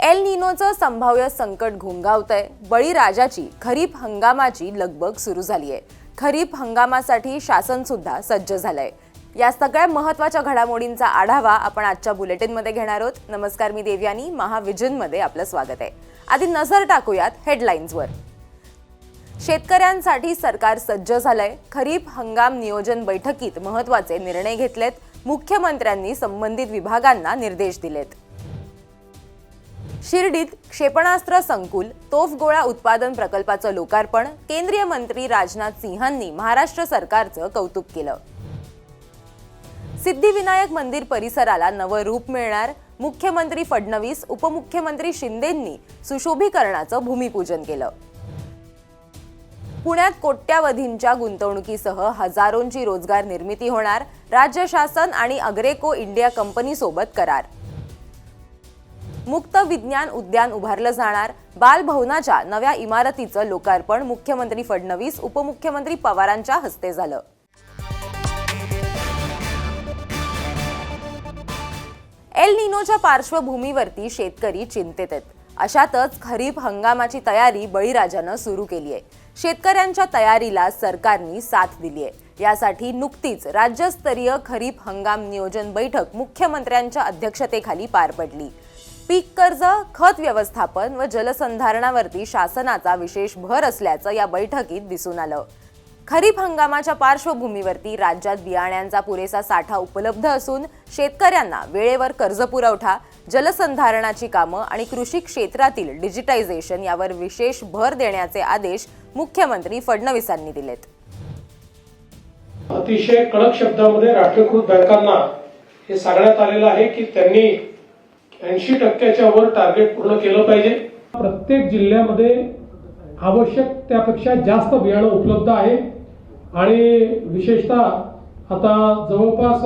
L निनोचं संभाव्य संकट घोंघावतंय. बळीराजाची खरीप हंगामाची लगबग सुरू झाली आहे. खरीप हंगामासाठी शासन सुद्धा सज्ज झालंय. या सगळ्या महत्त्वाच्या घडामोडींचा आढावा आपण आजच्या बुलेटिनमध्ये घेणार आहोत. नमस्कार, मी देवयानी. महाविजनमध्ये आपलं स्वागत आहे. आधी नजर टाकूयात हेडलाईन्सवर. शेतकऱ्यांसाठी सरकार सज्ज झालंय. खरीप हंगाम नियोजन बैठकीत महत्त्वाचे निर्णय घेतलेत. मुख्यमंत्र्यांनी संबंधित विभागांना निर्देश दिलेत. शिर्डीत क्षेपणास्त्र संकुल, तोफगोळा उत्पादन प्रकल्पाचं लोकार्पण. केंद्रीय मंत्री राजनाथ सिंहांनी महाराष्ट्र सरकारचं कौतुक केलं. सिद्धिविनायक मंदिर परिसराला नवं रूप मिळणार. मुख्यमंत्री फडणवीस, उपमुख्यमंत्री शिंदेंनी सुशोभीकरणाचं भूमिपूजन केलं. पुण्यात कोट्यावधींच्या गुंतवणुकीसह हजारोंची रोजगार निर्मिती होणार. राज्य शासन आणि अग्रेको इंडिया कंपनीसोबत करार. मुक्त विज्ञान उद्यान उभारलं जाणार. बालभवनाच्या नव्या इमारतीचं लोकार्पण मुख्यमंत्री फडणवीस, उपमुख्यमंत्री पवारांच्या हस्ते झालं. एल निनोच्या पार्श्वभूमीवरती शेतकरी चिंतेत आहेत. अशातच खरीप हंगामाची तयारी बळीराजानं सुरू केली आहे. शेतकऱ्यांच्या तयारीला सरकारने साथ दिली आहे. यासाठी नुकतीच राज्यस्तरीय खरीप हंगाम नियोजन बैठक मुख्यमंत्र्यांच्या अध्यक्षतेखाली पार पडली. पीक कर्ज, खत व्यवस्थापन व जलसंधारणावरती शासनाचा विशेष भर असल्याचं या बैठकीत दिसून आलं. खरीप हंगामाच्या पार्श्वभूमीवरती राज्यात बियाण्यांचा पुरेसा साठा उपलब्ध असून शेतकऱ्यांना वेळेवर कर्ज पुरवठा, जलसंधारणाची कामं आणि कृषी क्षेत्रातील डिजिटायझेशन यावर विशेष भर देण्याचे आदेश मुख्यमंत्री फडणवीसांनी दिलेत. अतिशय कडक शब्दामध्ये राष्ट्रीयकृत बँकांना हे सांगण्यात आलेलं आहे की त्यांनी 80% वर टार्गेट पूर्ण केलं पाहिजे. प्रत्येक जिल्ह्यामध्ये आवश्यक त्यापेक्षा जास्त बियाणं उपलब्ध आहे आणि विशेषतः आता जवळपास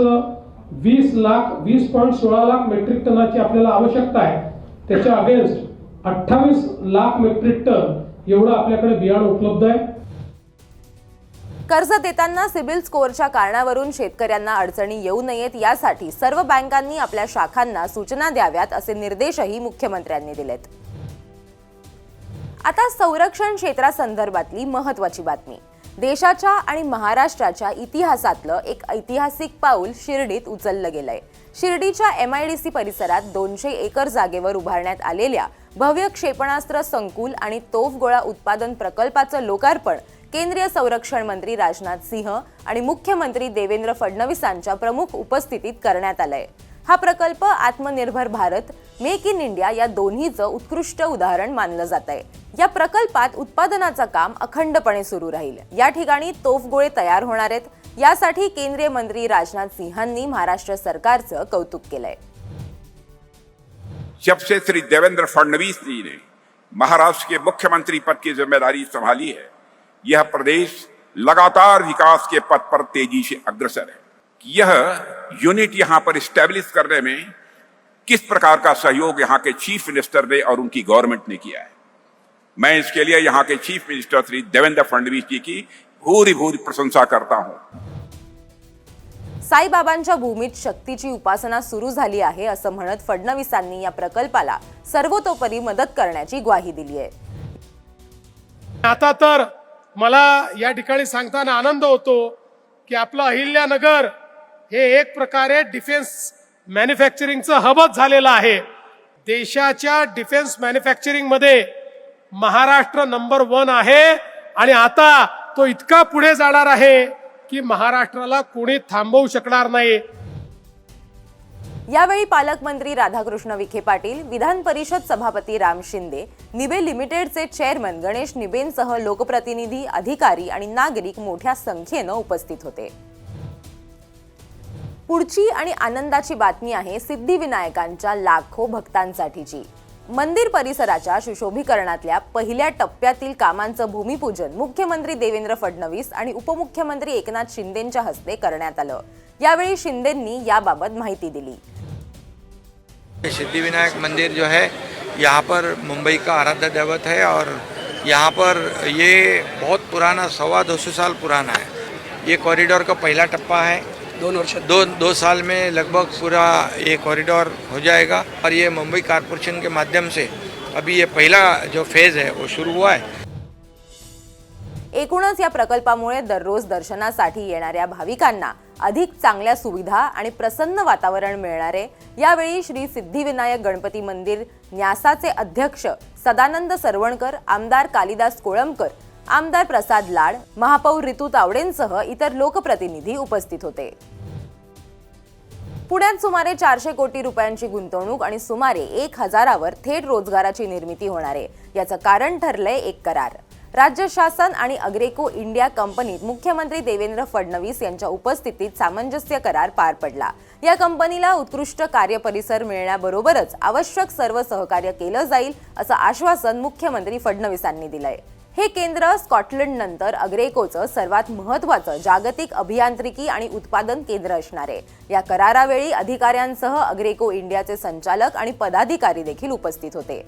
20.16 लाख मेट्रिक टनाची आपल्याला आवश्यकता आहे. त्याच्या अगेन्स्ट 28 लाख मेट्रिक टन एवढं आपल्याकडे बियाणं उपलब्ध आहे. कर्ज देताना सिबिल स्कोअरच्या कारणावरून शेतकऱ्यांना अडचणी येऊ नयेत यासाठी सर्व बँकांनी आपल्या शाखांना सूचना द्याव्यात असे निर्देशही मुख्यमंत्र्यांनी दिलेत. आता संरक्षण क्षेत्रासंदर्भातली महत्त्वाची बातमी. देशाच्या आणि महाराष्ट्राच्या इतिहासातलं एक ऐतिहासिक पाऊल शिर्डीत उचललं गेलंय. शिर्डीच्या MIDC परिसरात 200 एकर जागेवर उभारण्यात आलेल्या भव्य क्षेपणास्त्र संकुल आणि तोफगोळा उत्पादन प्रकल्पाचं लोकार्पण केंद्रीय संरक्षण मंत्री राजनाथ सिंह आणि मुख्यमंत्री देवेंद्र फडणवीसांच्या प्रमुख उपस्थितीत करण्यात आलाय. हा प्रकल्प आत्मनिर्भर भारत, मेक इन इंडिया या दोन्हीचं उत्कृष्ट उदाहरण मानलं जात आहे. या प्रकल्पात उत्पादनाचं काम अखंडपणे सुरू राहील. या ठिकाणी तोफगोळे तयार होणार आहेत. यासाठी केंद्रीय मंत्री राजनाथ सिंहांनी महाराष्ट्र सरकारचं कौतुक केलंय. जब से श्री देवेंद्र फडणवीस जी ने महाराष्ट्र के मुख्यमंत्री पद की जिम्मेदारी संभाली है, यह प्रदेश लगातार विकास के पथ पर तेजी से अग्रसर है. यह यूनिट यहां पर स्टैब्लिश करने में किस प्रकार का सहयोग यहां के चीफ मिनिस्टर ने और उनकी गवर्नमेंट ने किया है, मैं इसके लिए यहां के चीफ मिनिस्टर श्री देवेंद्र फडणवीस जी की भूरी भूरी प्रशंसा करता हूं. साईबाबांच्या भूमीत शक्तीची उपासना सुरू झाली आहे असं म्हणत फडणवीसांनी या प्रकल्पाला सर्वतोपरी मदत करण्याची ग्वाही दिली आहे. आता तर मला या ठिकाणी सांगताना आनंद होतो की आपलं अहिल्यानगर हे एक प्रकारे डिफेन्स मॅन्युफॅक्चरिंगचं हबच झालेलं आहे. देशाच्या डिफेन्स मॅन्युफॅक्चरिंग मध्ये महाराष्ट्र नंबर 1 आहे आणि आता तो इतका पुढे जाणार आहे की महाराष्ट्राला कोणी थांबवू शकणार नाही. यावेळी पालकमंत्री राधाकृष्ण विखे पाटील, विधान परिषद सभापती राम शिंदे, निबे लिमिटेडचे चेअरमन गणेश निबेंसह लोकप्रतिनिधी, अधिकारी आणि नागरिक मोठ्या संख्येनं उपस्थित होते. पुढची आणि आनंदाची बातमी आहे सिद्धिविनायकांच्या लाखो भक्तांसाठीची. मंदिर परिसराच्या सुशोभीकरणातल्या पहिल्या टप्प्यातील कामांचं भूमिपूजन मुख्यमंत्री देवेंद्र फडणवीस आणि उपमुख्यमंत्री एकनाथ शिंदेंच्या हस्ते करण्यात आलं. यावेळी शिंदेंनी याबाबत माहिती दिली. सिद्धिविनायक मंदिर जो है यहाँ पर मुंबई का आराध्य दैवत है और यहाँ पर ये बहुत पुराना 225 साल पुराना है. ये कॉरिडोर का पहला टप्पा है. 2 वर्षात दो साल में लगभग पूरा ये कॉरिडोर हो जाएगा और ये मुंबई कॉरपोरेशन के माध्यम से अभी ये पहला जो फेज़ है वो शुरू हुआ है। एकूणच या प्रकल्पामुळे दररोज दर्शनासाठी येणाऱ्या भाविकांना अधिक चांगल्या सुविधा आणि प्रसन्न वातावरण मिळणार आहे। यावेळी श्री सिद्धिविनायक गणपती मंदिर न्यासाचे अध्यक्ष सदानंद सरवणकर, आमदार कालिदास कोळंबकर, आमदार प्रसाद लाड, महापौर रितू तावडेंसह इतर लोकप्रतिनिधी उपस्थित होते। पुण्यात सुमारे 400 कोटी रुपयांची गुंतवणूक आणि सुमारे 1000वर थेट रोजगाराची निर्मिती होणार आहे। याचं कारण ठरलंय एक करार। राज्य शासन आणि अग्रेको इंडिया कंपनीत मुख्यमंत्री देवेंद्र फडणवीस यांच्या उपस्थितीत सामंजस्य करार पार पडला। या कंपनीला उत्कृष्ट कार्यपरिसर मिळण्याबरोबरच आवश्यक सर्व सहकार्य केलं जाईल असं आश्वासन मुख्यमंत्री फडणवीसांनी दिलंय। हे केंद्र स्कॉटलंड नंतर अग्रेकोचं सर्वात महत्त्वाचं जागतिक अभियांत्रिकी आणि उत्पादन केंद्र असणार आहे। या करारावेळी अधिकाऱ्यांसह अग्रेको इंडियाचे संचालक आणि पदाधिकारी देखील उपस्थित होते।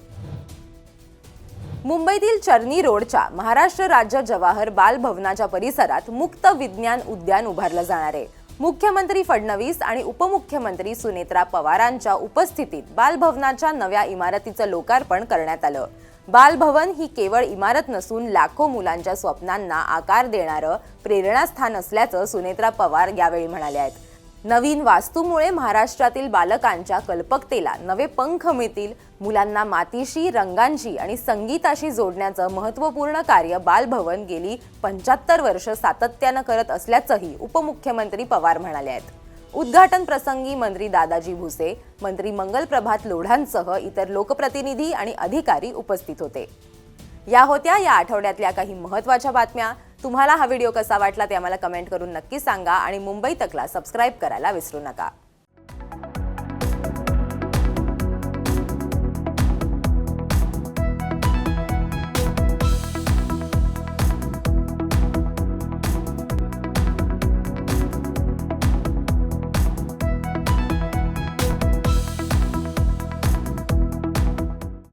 मुंबईतील चर्नी रोडच्या महाराष्ट्र राज्य जवाहर बाल भवनाच्या परिसरात मुक्त विज्ञान उद्यान उभारलं जाणार आहे। मुख्यमंत्री फडणवीस आणि उपमुख्यमंत्री सुनेत्रा पवारांच्या उपस्थितीत बालभवनाच्या नव्या इमारतीचं लोकार्पण करण्यात आलं। बालभवन ही केवळ इमारत नसून लाखो मुलांच्या स्वप्नांना आकार देणारं प्रेरणास्थान असल्याचं सुनेत्रा पवार यावेळी म्हणाल्या आहेत। नवीन वास्तूमुळे महाराष्ट्रातील बालकांच्या कल्पकतेला नवे पंख मिळतील। मुलांना मातीशी, रंगांशी आणि संगीताशी जोडण्याचं महत्त्वपूर्ण कार्य बालभवन गेली 75 वर्ष सातत्यानं करत असल्याचंही उपमुख्यमंत्री पवार म्हणाले आहेत। उद्घाटन प्रसंगी मंत्री दादाजी भुसे, मंत्री मंगलप्रभात लोढांसह इतर लोकप्रतिनिधी आणि अधिकारी उपस्थित होते। या होत्या या आठवड्यातल्या काही महत्त्वाच्या बातम्या। तुम्हाला हा व्हिडिओ कसा वाटला ते आम्हाला कमेंट करून नक्की सांगा आणि मुंबई तकला सबस्क्राइब करायला विसरू नका।